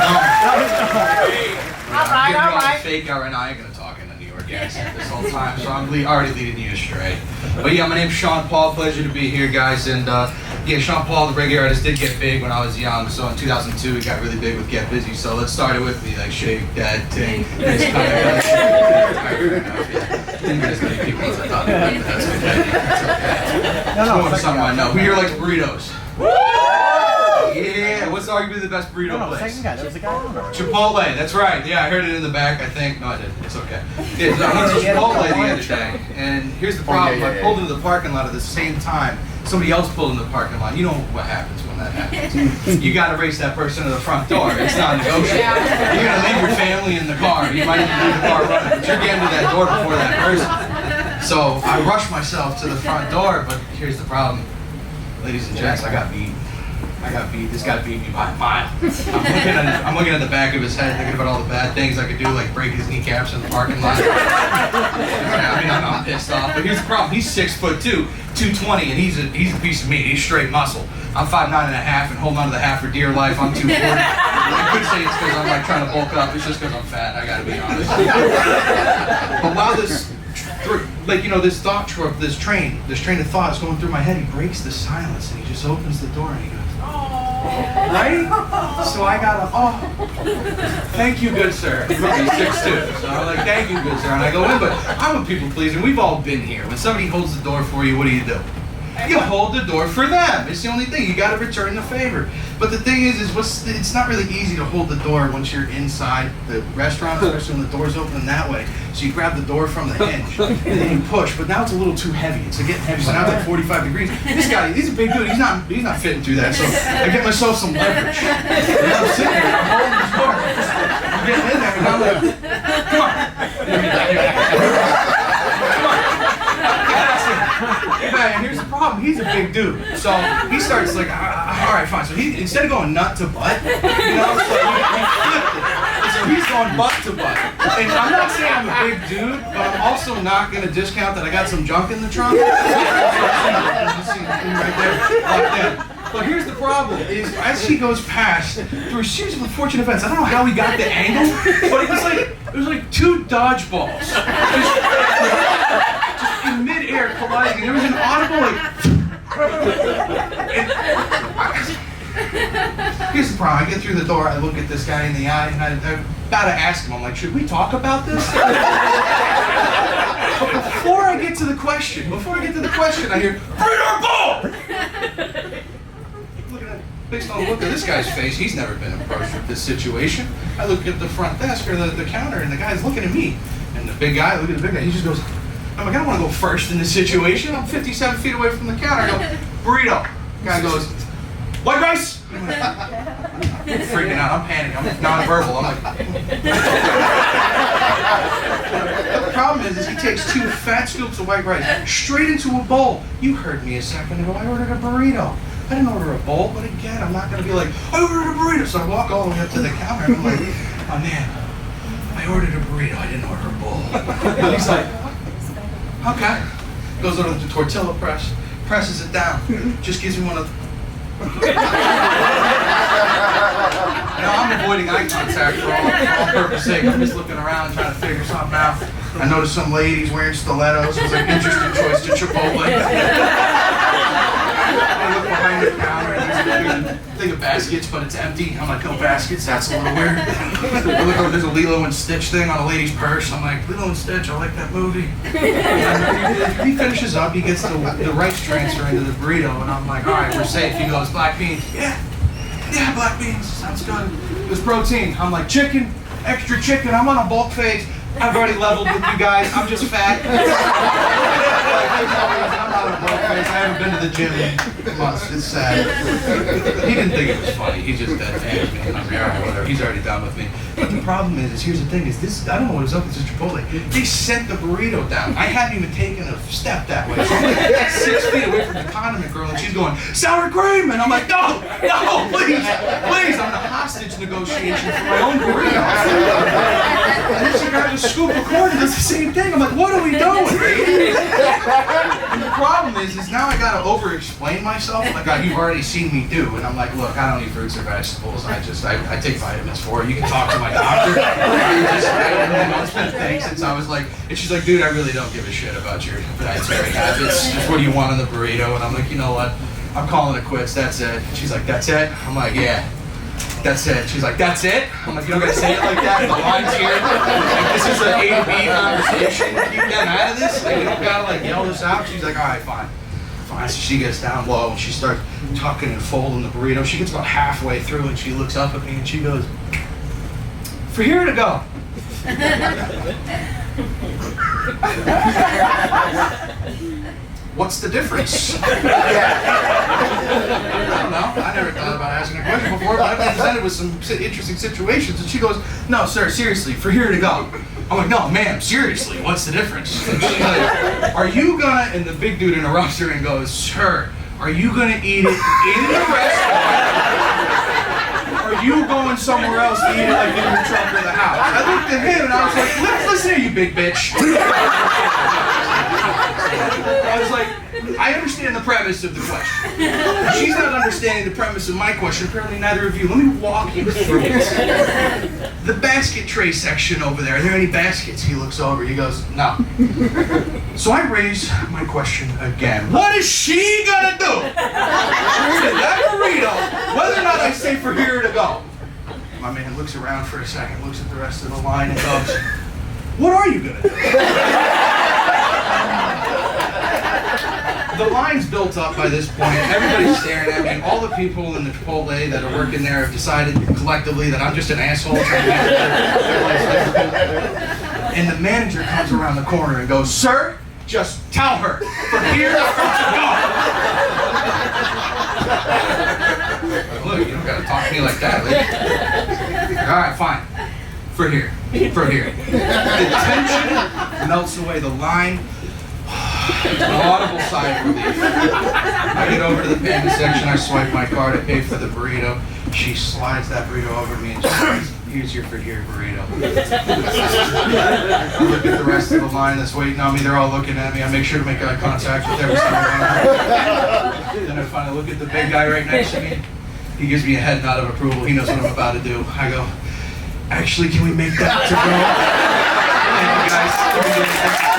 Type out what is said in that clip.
All right. Fake guy right now. I ain't gonna talk in a New York accent this whole time, so I'm already leading you astray. But yeah, my name's Sean Paul. Pleasure to be here, guys. And yeah, Sean Paul, the reggae artist, did get big when I was young. So in 2002, he got really big with Get Busy. So let's start it with me, like shake that thing. It's kind of as many people as I thought. That's okay. That's okay. No, going to someone I know. Who here likes burritos? Yeah, what's arguably the best burrito place? Second guy. There was a guy on there. Chipotle, that's right. Yeah, I heard it in the back, I think. No, I didn't. It's okay. Yeah, so I went to Chipotle the other day, and here's the problem. I pulled into the parking lot at the same time. Somebody else pulled in the parking lot. You know what happens when that happens. You got to race that person to the front door. It's not negotiable. You're going to leave your family in the car. You might even leave the car running, but you're getting to that door before that person. So I rushed myself to the front door, but here's the problem. Ladies and gents, I got beat. This guy beat me by a mile. I'm looking at the back of his head, thinking about all the bad things I could do, like break his kneecaps in the parking lot. I mean, I'm pissed off. But here's the problem: he's 6'2", 220, and he's a piece of meat. He's straight muscle. I'm 5'9.5" and holding on to the half for dear life. I'm 240. I could say it's because I'm like trying to bulk up. It's just because I'm fat. I gotta be honest. But while this, like, you know, this train of thought is going through my head, he breaks the silence and he just opens the door and he goes, right? So I gotta, thank you, good sir. He's 6'2", so I'm like, thank you, good sir. And I go in, but I'm a people pleaser. We've all been here. When somebody holds the door for you, what do? You hold the door for them. It's the only thing. You gotta return the favor. But the thing is it's not really easy to hold the door once you're inside the restaurant, especially when the door's open that way. So you grab the door from the hinge and then you push, but now it's a little too heavy. It's getting heavy, so now it's like 45 degrees. This guy, he's a big dude. He's not fitting through that. So I get myself some leverage. And I'm sitting there, I'm holding this door. I'm getting in there, and I'm like, come on. And here's the problem. He's a big dude, so he starts like, all right, fine. So he, instead of going nut to butt, you know, so he flipped it. And so he's going butt to butt. And I'm not saying I'm a big dude, but I'm also not going to discount that I got some junk in the trunk. You see right there, like that. But here's the problem: is as he goes past through a series of unfortunate events. I don't know how he got the angle, but it was like two dodgeballs. Just in mid-air colliding. There was an audible like. Here's the problem. I get through the door. I look at this guy in the eye, and I'm about to ask him. I'm like, should we talk about this? But before I get to the question, I hear, bring our ball! Based on the look of this guy's face, he's never been approached with this situation. I look at the front desk or the counter, and the guy's looking at me. And the big guy, look at the big guy, he just goes, I'm like, I don't want to go first in this situation. I'm 57 feet away from the counter. I go, burrito. The guy goes, white rice? I'm freaking out. I'm panicking. I'm non-verbal. I'm like, the problem is he takes 2 fat scoops of white rice straight into a bowl. You heard me a second ago. I ordered a burrito. I didn't order a bowl, but again, I'm not going to be like, I ordered a burrito. So I walk all the way up to the counter and I'm like, oh man, I ordered a burrito. I didn't order a bowl. And he's like, okay. Goes over to the tortilla press, presses it down, just gives me one of the... Now I'm avoiding eye contact for all purpose sake. I'm just looking around trying to figure something out. I noticed some ladies wearing stilettos. It was an interesting choice to Chipotle. I look behind the counter and there's a thing of baskets, but it's empty. I'm like, no baskets, that's a little weird. I look over, there's a Lilo and Stitch thing on a lady's purse. I'm like, Lilo and Stitch, I like that movie. And he finishes up, he gets the rice transfer into the burrito, and I'm like, all right, we're safe. He goes, black beans. Yeah, black beans, sounds good. There's protein. I'm like, chicken, extra chicken. I'm on a bulk phase. I've already leveled with you guys. I'm just fat. I'm not a bulk phase. I haven't been to the gym in months. It's sad. He didn't think it was funny. He just dead fans me. And I'm like, all right, whatever. He's already done with me. But the problem is here's the thing, is this, I don't know what was up with this Chipotle. They sent the burrito down. I hadn't even taken a step that way. So I'm like 6 feet away from the condiment girl, and she's going, sour cream! And I'm like, no, please. I'm in a hostage negotiation for my own burrito. And then she grabs a scoop of corn and does the same thing. I'm like, what are we doing? And the problem is now I gotta over-explain myself like you've already seen me do, and I'm like, look, I don't eat fruits or vegetables. I take vitamins for it. You can talk to my doctor. It's been a thing since I was like, and she's like, dude, I really don't give a shit about your dietary habits. Just what do you want in the burrito? And I'm like, you know what? I'm calling it quits. That's it. And she's like, that's it? I'm like, yeah. That's it. She's like, that's it? I'm like, you don't gotta say it like that. The line's here. Like, this is an A to B conversation. Keep them out of this. Like, you don't gotta like yell this out. She's like, all right, fine. Fine. So she gets down low and she starts tucking and folding the burrito. She gets about halfway through and she looks up at me and she goes, for here to go. What's the difference? I don't know. I never thought about asking a question before, but I've been presented with some interesting situations. And she goes, no, sir, seriously, for here to go. I'm like, no, ma'am, seriously, what's the difference? And she's like, are you gonna, and the big dude interrupts her and goes, sir, are you gonna eat it in the restaurant? Or are you going somewhere else to eat it like in your truck or the house? I looked at him and I was like, listen here, you big bitch. I was like, I understand the premise of the question. She's not understanding the premise of my question. Apparently neither of you. Let me walk you through it. The basket tray section over there. Are there any baskets? He looks over. He goes, no. So I raise my question again. What is she gonna do to that burrito, whether or not I say for here to go? My man looks around for a second, looks at the rest of the line and goes, what are you gonna do? The line's built up by this point. Everybody's staring at me. And all the people in the Chipotle that are working there have decided collectively that I'm just an asshole trying to make their life difficult. And the manager comes around the corner and goes, sir, just tell her from here to go. Look, you don't gotta talk to me like that, lady. All right, fine. For here. For here. The tension melts away. The line. An audible sigh of relief. I get over to the payment section, I swipe my card, I pay for the burrito. She slides that burrito over to me and she says, here's your for here burrito. I look at the rest of the line that's waiting on me, they're all looking at me. I make sure to make eye contact with every single one of them. Then I finally look at the big guy right next to me. He gives me a head nod of approval, he knows what I'm about to do. I go, actually, can we make that to go? Thank you guys.